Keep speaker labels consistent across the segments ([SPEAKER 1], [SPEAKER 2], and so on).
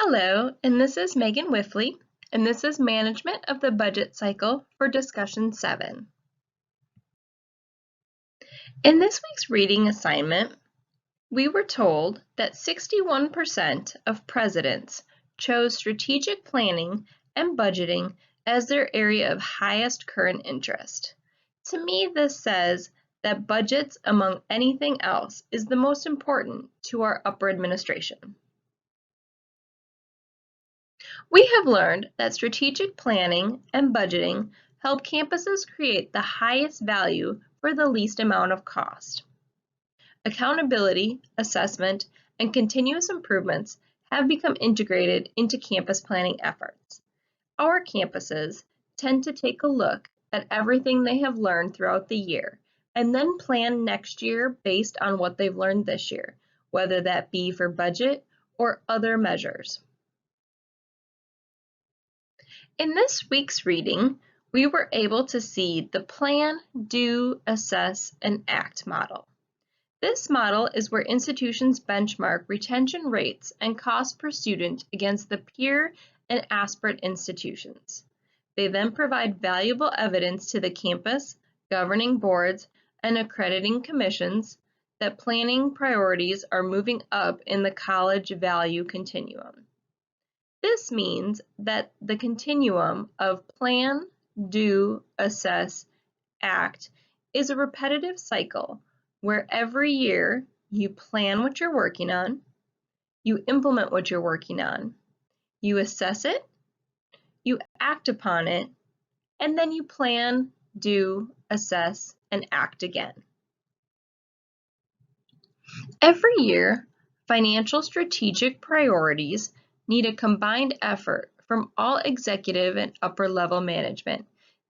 [SPEAKER 1] Hello, and this is Megan Whiffley, and this is Management of the Budget Cycle for Discussion 7. In this week's reading assignment, we were told that 61% of presidents chose strategic planning and budgeting as their area of highest current interest. To me, this says that budgets, among anything else, is the most important to our upper administration. We have learned that strategic planning and budgeting help campuses create the highest value for the least amount of cost. Accountability, assessment, and continuous improvements have become integrated into campus planning efforts. Our campuses tend to take a look at everything they have learned throughout the year and then plan next year based on what they've learned this year, whether that be for budget or other measures. In this week's reading, we were able to see the Plan, Do, Assess, and Act model. This model is where institutions benchmark retention rates and cost per student against the peer and aspirate institutions. They then provide valuable evidence to the campus, governing boards, and accrediting commissions that planning priorities are moving up in the college value continuum. This means that the continuum of plan, do, assess, act is a repetitive cycle where every year you plan what you're working on, you implement what you're working on, you assess it, you act upon it, and then you plan, do, assess, and act again. Every year, financial strategic priorities need a combined effort from all executive and upper level management.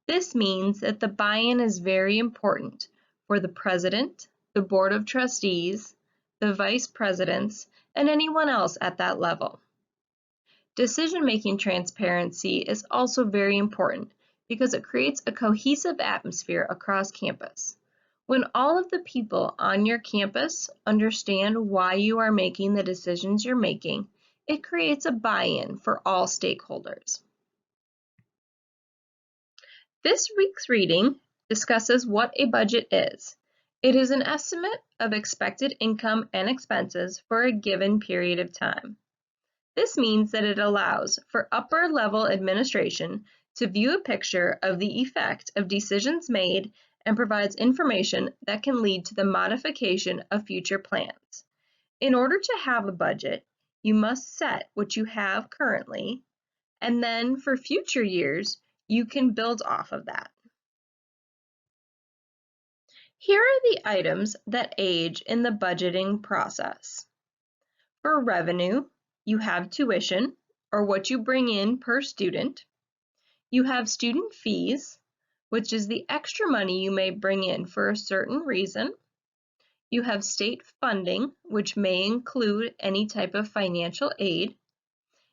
[SPEAKER 1] This means that the buy-in is very important for the president, the board of trustees, the vice presidents, and anyone else at that level. Decision-making transparency is also very important because it creates a cohesive atmosphere across campus. When all of the people on your campus understand why you are making the decisions you're making, it creates a buy-in for all stakeholders. This week's reading discusses what a budget is. It is an estimate of expected income and expenses for a given period of time. This means that it allows for upper-level administration to view a picture of the effect of decisions made and provides information that can lead to the modification of future plans. In order to have a budget, you must set what you have currently, and then for future years, you can build off of that. Here are the items that age in the budgeting process. For revenue, you have tuition, or what you bring in per student. You have student fees, which is the extra money you may bring in for a certain reason. You have state funding, which may include any type of financial aid.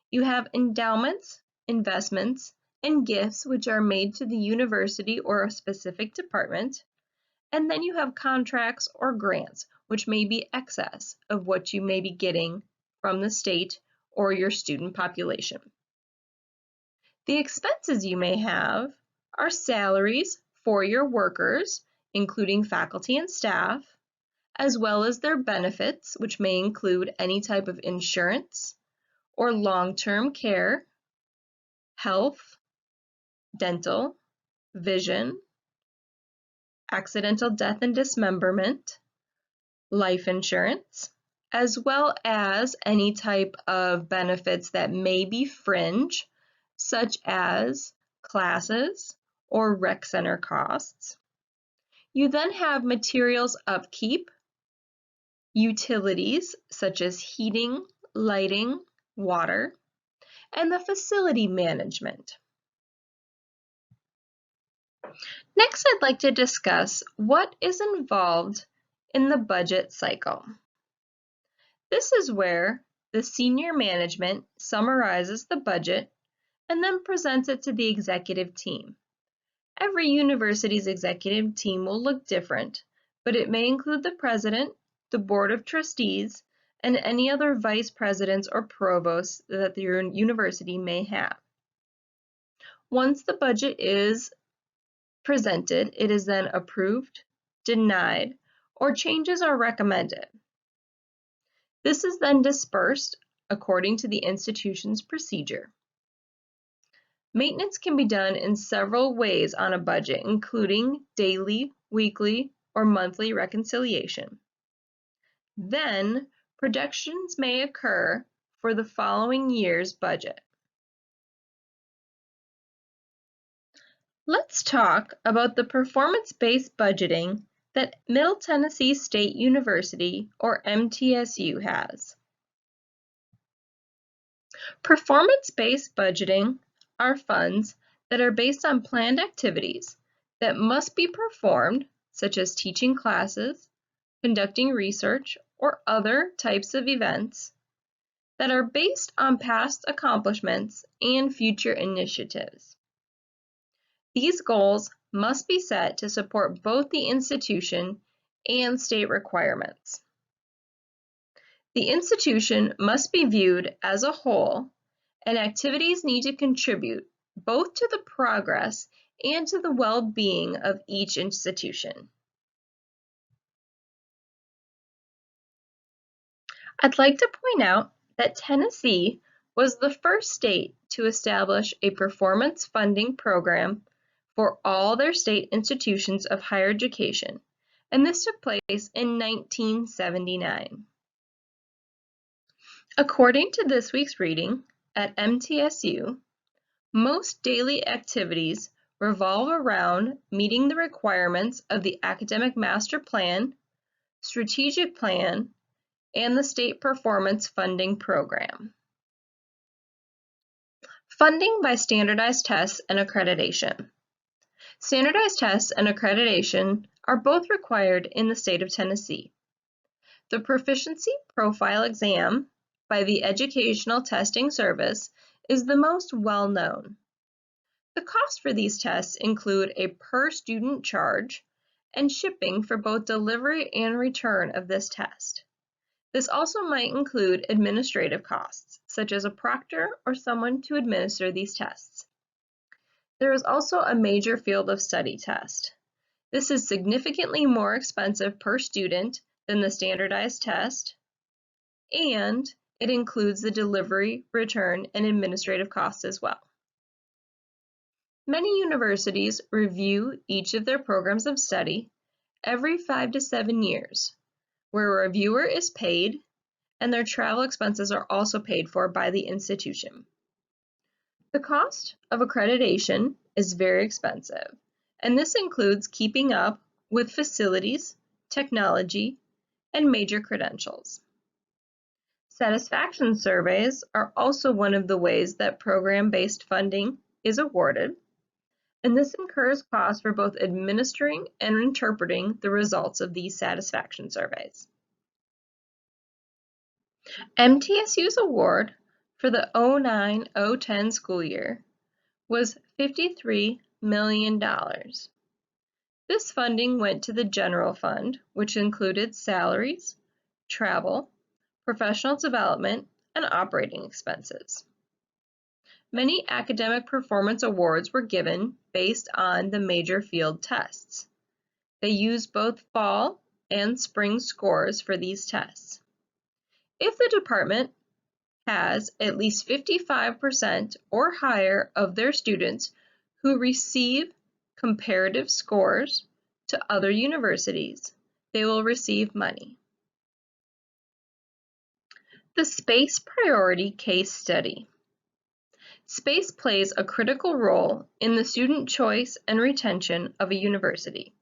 [SPEAKER 1] You have endowments, investments, and gifts which are made to the university or a specific department. And then you have contracts or grants, which may be excess of what you may be getting from the state or your student population. The expenses you may have are salaries for your workers, including faculty and staff, as well as their benefits, which may include any type of insurance or long-term care, health, dental, vision, accidental death and dismemberment, life insurance, as well as any type of benefits that may be fringe, such as classes or rec center costs. You then have materials upkeep, utilities such as heating, lighting, water, and the facility management. Next, I'd like to discuss what is involved in the budget cycle. This is where the senior management summarizes the budget and then presents it to the executive team. Every university's executive team will look different, but it may include the president, the board of trustees, and any other vice presidents or provosts that the university may have. Once the budget is presented, it is then approved, denied, or changes are recommended. This is then dispersed according to the institution's procedure. Maintenance can be done in several ways on a budget, including daily, weekly, or monthly reconciliation. Then, projections may occur for the following year's budget. Let's talk about the performance-based budgeting that Middle Tennessee State University, or MTSU, has. Performance-based budgeting are funds that are based on planned activities that must be performed, such as teaching classes, conducting research, or other types of events that are based on past accomplishments and future initiatives. These goals must be set to support both the institution and state requirements. The institution must be viewed as a whole, and activities need to contribute both to the progress and to the well-being of each institution. I'd like to point out that Tennessee was the first state to establish a performance funding program for all their state institutions of higher education, and this took place in 1979. According to this week's reading at MTSU, most daily activities revolve around meeting the requirements of the Academic Master Plan, Strategic Plan, and the State Performance Funding Program. Funding by standardized tests and accreditation. Standardized tests and accreditation are both required in the state of Tennessee. The Proficiency Profile Exam by the Educational Testing Service is the most well-known. The costs for these tests include a per-student charge and shipping for both delivery and return of this test. This also might include administrative costs, such as a proctor or someone to administer these tests. There is also a major field of study test. This is significantly more expensive per student than the standardized test, and it includes the delivery, return, and administrative costs as well. Many universities review each of their programs of study every 5 to 7 years, where a reviewer is paid and their travel expenses are also paid for by the institution. The cost of accreditation is very expensive, and this includes keeping up with facilities, technology, and major credentials. Satisfaction surveys are also one of the ways that program-based funding is awarded, and this incurs costs for both administering and interpreting the results of these satisfaction surveys. MTSU's award for the 09-010 school year was $53 million. This funding went to the general fund, which included salaries, travel, professional development, and operating expenses. Many academic performance awards were given based on the major field tests. They used both fall and spring scores for these tests. If the department has at least 55% or higher of their students who receive comparative scores to other universities, they will receive money. The Space Priority Case Study. Space plays a critical role in the student choice and retention of a university.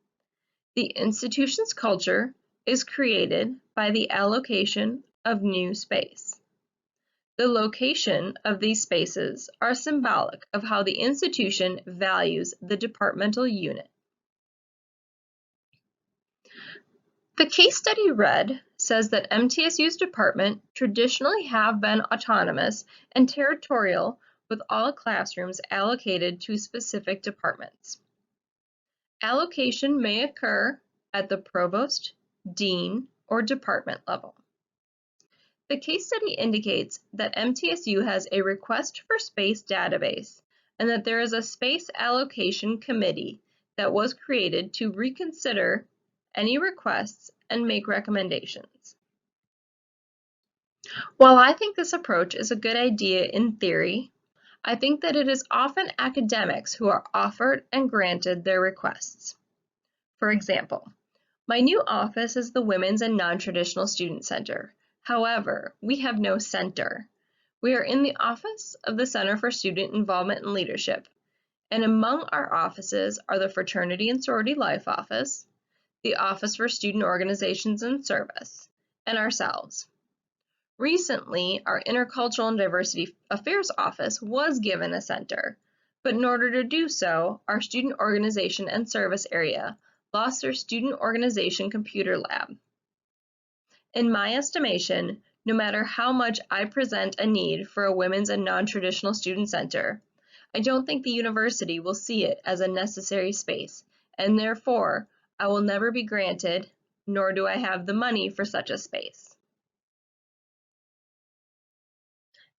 [SPEAKER 1] The institution's culture is created by the allocation of new space. The location of these spaces are symbolic of how the institution values the departmental unit. The case study read says that MTSU's department traditionally have been autonomous and territorial with all classrooms allocated to specific departments. Allocation may occur at the provost, dean, or department level. The case study indicates that MTSU has a request for space database and that there is a space allocation committee that was created to reconsider any requests and make recommendations. While I think this approach is a good idea in theory, I think that it is often academics who are offered and granted their requests. For example, my new office is the Women's and Non-Traditional Student Center. However, we have no center. We are in the office of the Center for Student Involvement and Leadership, and among our offices are the Fraternity and Sorority Life Office, the Office for Student Organizations and Service, and ourselves. Recently, our Intercultural and Diversity Affairs Office was given a center, but in order to do so, our Student Organization and Service area lost their Student Organization Computer Lab. In my estimation, no matter how much I present a need for a Women's and Non-Traditional Student Center, I don't think the university will see it as a necessary space, and therefore, I will never be granted, nor do I have the money for such a space.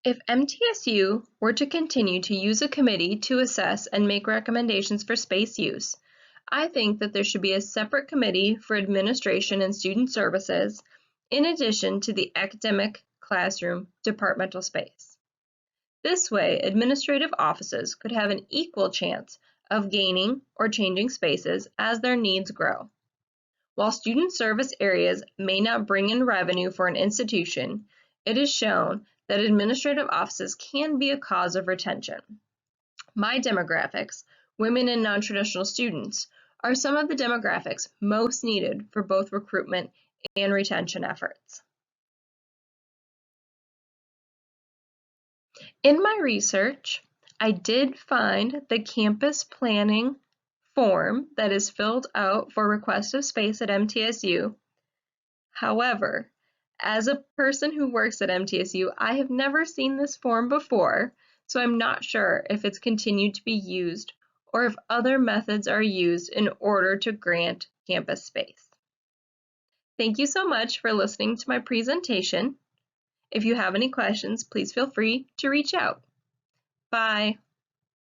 [SPEAKER 1] If MTSU were to continue to use a committee to assess and make recommendations for space use, I think that there should be a separate committee for administration and student services, in addition to the academic, classroom, departmental space. This way, administrative offices could have an equal chance of gaining or changing spaces as their needs grow. While student service areas may not bring in revenue for an institution, it is shown that administrative offices can be a cause of retention. My demographics, women and non-traditional students, are some of the demographics most needed for both recruitment and retention efforts. In my research, I did find the campus planning form that is filled out for request of space at MTSU. However, as a person who works at MTSU, I have never seen this form before, so I'm not sure if it's continued to be used or if other methods are used in order to grant campus space. Thank you so much for listening to my presentation. If you have any questions, please feel free to reach out. Bye.